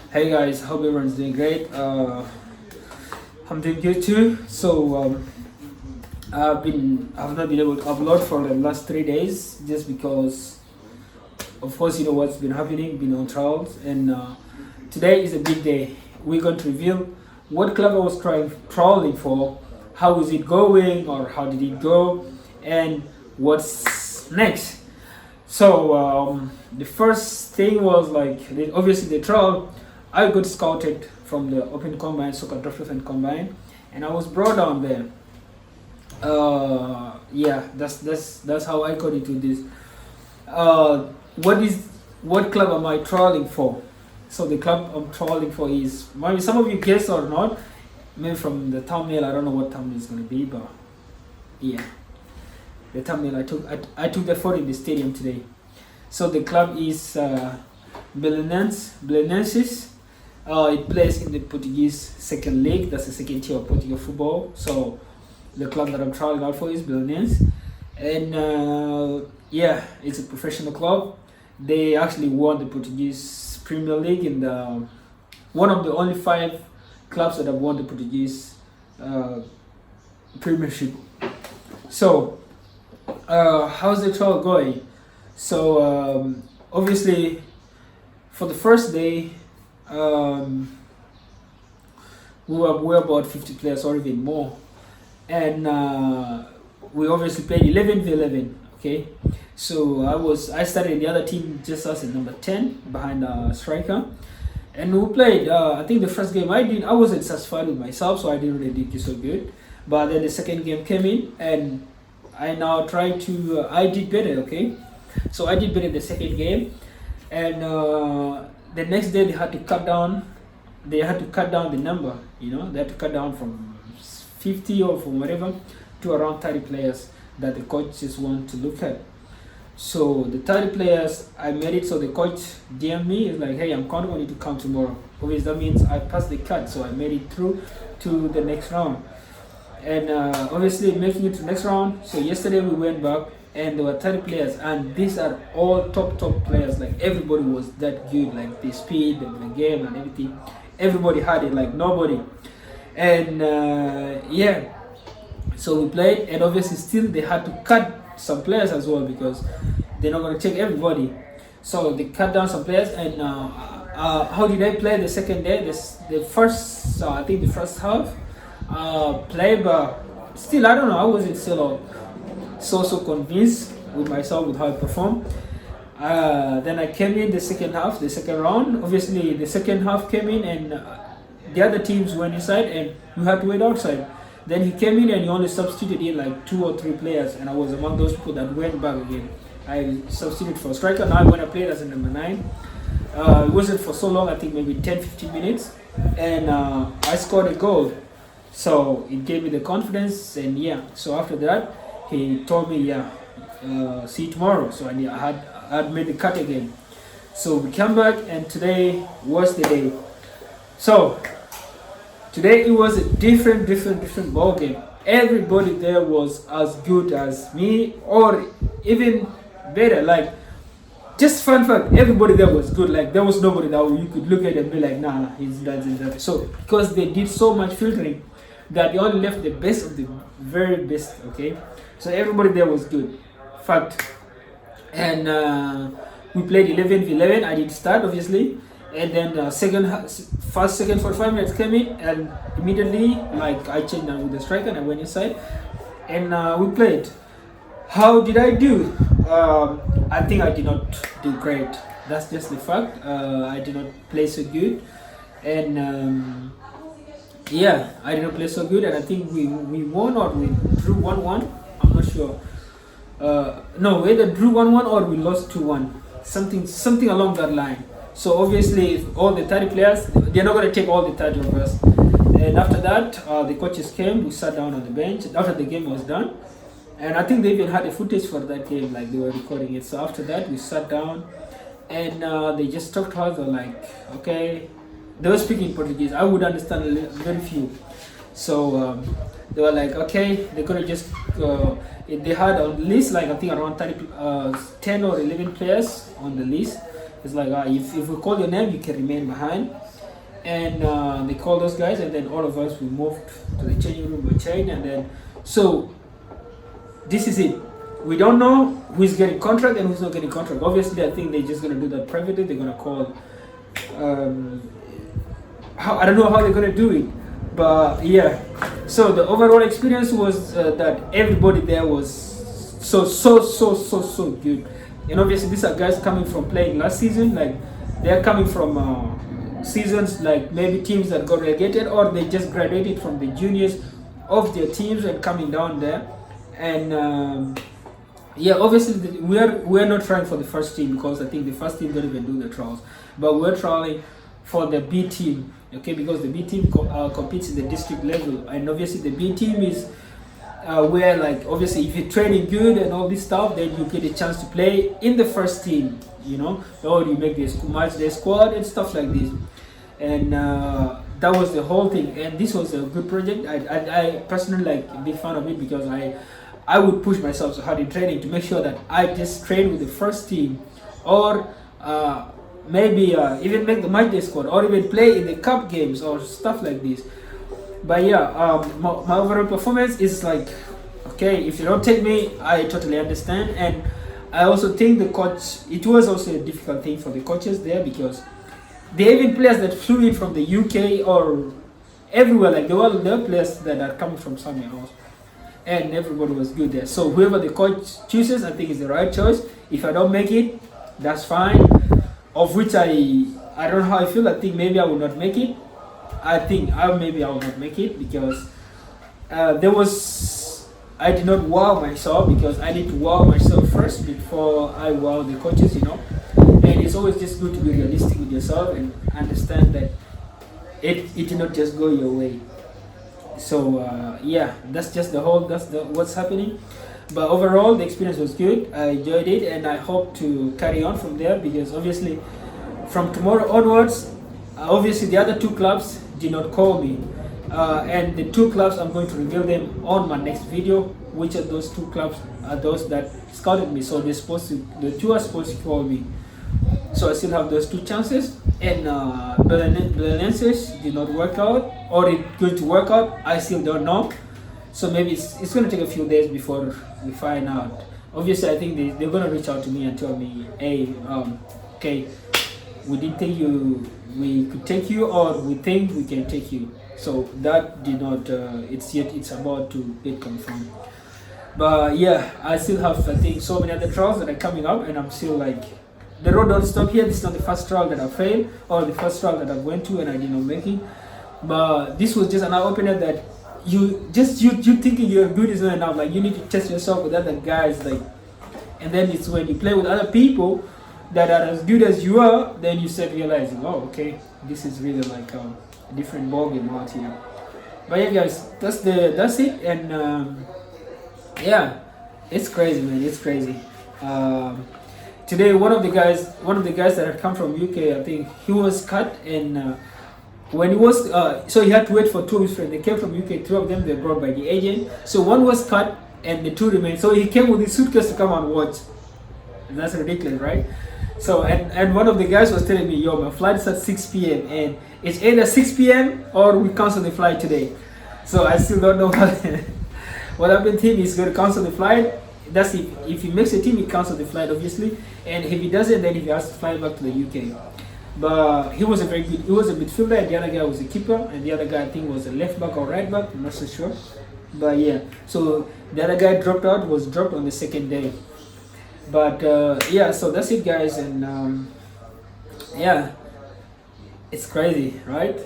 Hey guys, hope everyone's doing great. I'm doing good too. I've not been able to upload for the last 3 days just because, of course, you know what's been happening, been on trials, and today is a big day. We're going to reveal what club I was trawling for, how is it going, or how did it go, and what's next. The first thing was obviously the trial. I got scouted from the Open Combine, Soccer Draft and Combine, and I was brought down there. Yeah, that's how I got into this. What club am I trolling for? So the club I'm trolling for is, maybe some of you guess or not, maybe from the thumbnail. I don't know what thumbnail is gonna be, but yeah, the thumbnail I took the photo in the stadium today. So the club is Belenenses. It plays in the Portuguese second league. That's the second tier of Portugal football. So the club that I'm trying out for is Belenenses, and yeah, it's a professional club. They actually won the Portuguese Premier League in the one of the only 5 clubs that have won the Portuguese Premiership. So how's the trial going? So obviously, for the first day, we were about 50 players or even more, and we obviously played 11v11. Okay, so I started in the other team just as a number 10 behind a striker, and we played. I think the first game I wasn't satisfied with myself, so I didn't really do so good. But then the second game came in, and I now tried to. I did better. Okay, so I did better the second game, and the next day they had to cut down. They had to cut down the number. You know, they had to cut down from 50 or from whatever to around 30 players that the coaches want to look at. So the 30 players, I made it. So the coach DM'd me, is like, hey, I'm counting on you to come tomorrow. Obviously that means I passed the cut, so I made it through to the next round. And obviously making it to the next round. So yesterday we went back, and there were 30 players, and these are all top players. Like everybody was that good, like the speed, the game, and everything. Everybody had it, like nobody. And yeah, so we played, and obviously still they had to cut some players as well because they're not going to take everybody. So they cut down some players. And how did I play the second day? The first, I think the first half, play, but still I don't know. I wasn't still so convinced with myself with how I performed. Then I came in the second half, the second round. Obviously, the second half came in, and the other teams went inside, and we had to wait outside. Then he came in, and he only substituted in like 2 or 3 players, and I was among those people that went back again. I substituted for striker. Now when I played as a number 9, it wasn't for so long. I think maybe 10-15 minutes, and I scored a goal. So it gave me the confidence, and yeah. So after that, he told me, yeah, see you tomorrow. So I had made the cut again. So we came back, and today was the day. So today it was a different ball game. Everybody there was as good as me, or even better. Like, just fun fact, everybody there was good. Like, there was nobody that you could look at and be like, nah, he's that. So because they did so much filtering that they only left the best of the very best. Okay, so everybody there was good. Fact. And we played 11v11. I did start, obviously, and then second 45 minutes came in, and immediately, like, I changed down with the striker and I went inside, and we played. How did I do? I think I did not do great. That's just the fact. I did not play so good, and yeah, I did not play so good, and I think we won or we drew 1-1. I'm not sure. No, we either drew 1-1 or we lost 2-1. Something along that line. So obviously, if all the 30 players, they're not going to take all the 30 of us. And after that, the coaches came. We sat down on the bench after the game was done, and I think they even had the footage for that game, like they were recording it. So after that, we sat down, and they just talked to us. They're like, okay, they were speaking Portuguese. I would understand very few. So they were like, okay, they're gonna just they had a list, like I think around 10 or 11 players on the list. It's like if we call your name, you can remain behind, and they called those guys, and then all of us we moved to the changing room, we changed, and then so this is it. We don't know who's getting contract and who's not getting contract. Obviously, I think they're just gonna do that privately. They're gonna call. I don't know how they're gonna do it, but yeah. So the overall experience was that everybody there was so good. And obviously, these are guys coming from playing last season. Like they're coming from seasons like maybe teams that got relegated, or they just graduated from the juniors of their teams and coming down there. And yeah, obviously we're not trying for the first team, because I think the first team don't even do the trials, but we're trying for the B team, okay? Because the B team competes in the district level, and obviously the B team is where, like, obviously if you're training good and all this stuff, then you get a chance to play in the first team, you know, or you make the squad and stuff like this. And that was the whole thing, and this was a good project. I personally like a big fan of it, because I would push myself so hard in training to make sure that I just train with the first team, or maybe even make the match day squad, or even play in the cup games or stuff like this. But yeah, my overall performance is like, okay, if you don't take me, I totally understand. And I also think the coach, it was also a difficult thing for the coaches there, because they even players that flew in from the UK or everywhere, like there were players that are coming from somewhere else, and everybody was good there. So whoever the coach chooses, I think is the right choice. If I don't make it, that's fine. Of which I don't know how I feel. I think maybe I will not make it. I think maybe I will not make it, because I did not wow myself, because I need to wow myself first before I wow the coaches, you know. And it's always just good to be realistic with yourself and understand that it did not just go your way. So yeah, that's what's happening. But overall, the experience was good. I enjoyed it, and I hope to carry on from there, because obviously from tomorrow onwards, obviously the other two clubs did not call me, and the two clubs, I'm going to reveal them on my next video, which of those two clubs are those that scouted me. So the two are supposed to call me, so I still have those two chances. And Belenenses did not work out, or it's going to work out, I still don't know. So maybe it's going to take a few days before we find out. Obviously, I think they're going to reach out to me and tell me, hey, okay, we didn't think we could take you, or we think we can take you. So that did not, it's about to get confirmed. But yeah, I still have, I think, so many other trials that are coming up, and I'm still like, the road don't stop here. This is not the first trial that I failed, or the first trial that I went to and I did not make it. But this was just an eye opener that you thinking you're good is not enough. Like, you need to test yourself with other guys, like, and then it's when you play with other people that are as good as you are, then you start realizing, oh, okay, this is really like a different ballgame out here. But yeah, guys, that's it. And yeah, it's crazy, man. It's crazy. Today, one of the guys that had come from UK, I think he was cut, and when he was so he had to wait for 2 weeks. They came from UK, 2 of them they brought by the agent. So one was cut, and the 2 remained. So he came with his suitcase to come and watch. And that's ridiculous, right? So and one of the guys was telling me, yo, my flight is at 6 p.m. and it's either 6 p.m. or we cancel the flight today. So I still don't know what happened to him. He's going to cancel the flight. That's if he makes a team, he cancels the flight, obviously. And if he doesn't, then he has to fly back to the UK. But he was a midfielder, and the other guy was a keeper, and the other guy, I think, was a left back or right back. I'm not so sure. But yeah, so the other guy was dropped on the second day. But yeah, so that's it, guys. And yeah, it's crazy, right?